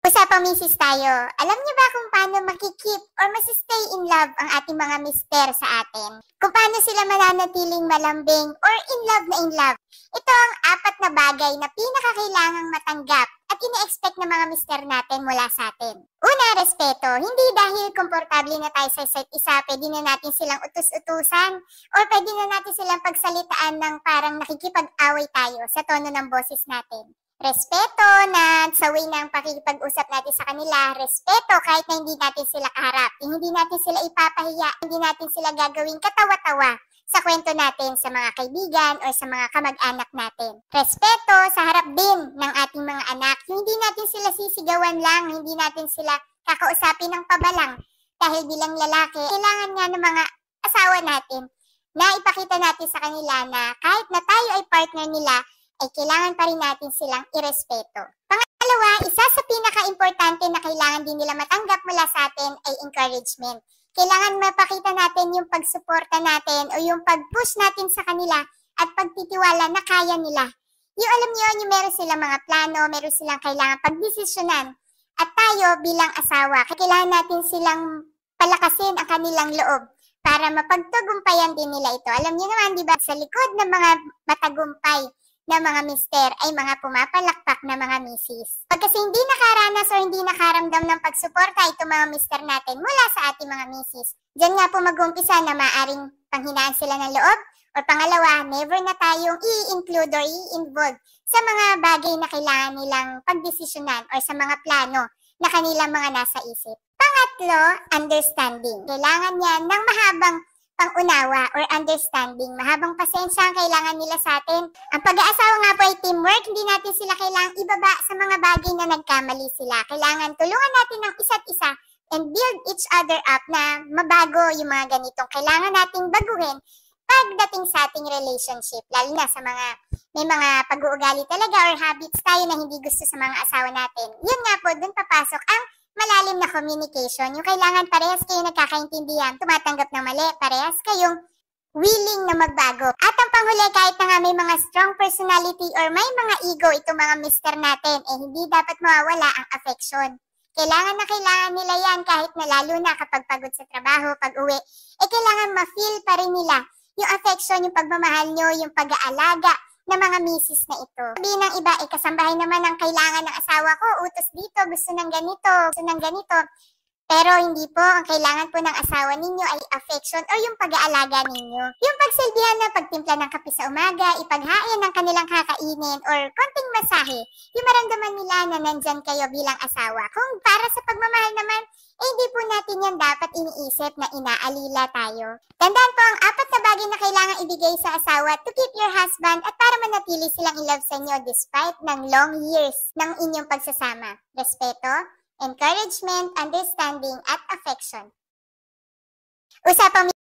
Usapang misis tayo. Alam niyo ba kung paano makikip or masistay in love ang ating mga mister sa atin? Kung paano sila mananatiling malambing or in love? Ito ang 4 na bagay na pinakakailangang matanggap at ine-expect ng mga mister natin mula sa atin. Una, respeto. Hindi dahil komportable na tayo sa isa't isa, pwede na natin silang utus-utusan or pwede na natin silang pagsalitaan ng parang nakikipag-away tayo sa tono ng boses natin. Respeto na sa way ng pakikipag-usap natin sa kanila. Respeto kahit na hindi natin sila kaharap. Hindi natin sila ipapahiya. Hindi natin sila gagawing katawa-tawa sa kwento natin sa mga kaibigan o sa mga kamag-anak natin. Respeto sa harap din ng ating mga anak. Hindi natin sila sisigawan lang. Hindi natin sila kakausapin ng pabalang. Dahil bilang lalaki, kailangan nga ng mga asawa natin na ipakita natin sa kanila na kahit na tayo ay partner nila, ay kailangan pa rin natin silang irespeto. Pangalawa, isa sa pinaka-importante na kailangan din nila matanggap mula sa atin ay encouragement. Kailangan mapakita natin yung pagsuporta natin o yung pag-push natin sa kanila at pagtitiwala na kaya nila. Yung alam niyo, yung meron silang mga plano, meron silang kailangan pagdesisyonan. At tayo bilang asawa, kailangan natin silang palakasin ang kanilang loob para mapagtagumpayan din nila ito. Alam niyo naman, di ba, sa likod ng mga matagumpay na mga mister ay mga pumapalakpak na mga misis. Pag kasi hindi nakaranas o hindi nakaramdam ng pagsuporta itong mga mister natin mula sa ating mga misis, diyan nga po mag-umpisa na maaring panghinaan sila ng loob o pangalawa, never na tayong i-include or i-involve sa mga bagay na kailangan nilang pagdesisyonan o sa mga plano na kanilang mga nasa isip. Pangatlo, understanding. Kailangan yan ng mahabang pangunawa or understanding. Mahabang pasensya ang kailangan nila sa atin. Ang pag-aasawa nga po ay teamwork. Hindi natin sila kailangang ibaba sa mga bagay na nagkamali sila. Kailangan tulungan natin ng isa't isa and build each other up na mabago yung mga ganitong kailangan nating baguhin pagdating sa ating relationship. Lalo na sa mga may mga pag-uugali talaga or habits tayo na hindi gusto sa mga asawa natin. Yun nga po, dun papasok ang malalim na communication. Yung kailangan parehas kayo nagkakaintindihan, tumatanggap ng mali, parehas kayong willing na magbago. At ang panghuli, kahit na nga may mga strong personality or may mga ego itong mga mister natin, hindi dapat mawawala ang affection. Kailangan na kailangan nila yan kahit na lalo na kapag pagod sa trabaho, pag-uwi, kailangan ma-feel pa rin nila yung affection, yung pagmamahal nyo, yung pag-aalaga ng mga misis na ito. Sabihin ng iba, kasambahay naman ang kailangan ng asawa ko, utos dito, gusto ng ganito. Pero hindi po, ang kailangan po ng asawa ninyo ay affection o yung pag-aalaga ninyo. Yung pagsilbihan na pagtimpla ng kape sa umaga, ipaghain ng kanilang kakainin or konting masahe, yung maramdaman nila na nandyan kayo bilang asawa. Kung para sa pagmamahal naman, hindi po natin yan dapat iniisip na inaalila tayo. Tandaan po ang 4 na bagay na kailangan ibigay sa asawa to keep your husband at para manatili silang in love sa inyo despite ng long years ng inyong pagsasama. Respeto, encouragement, understanding, at affection. Usapang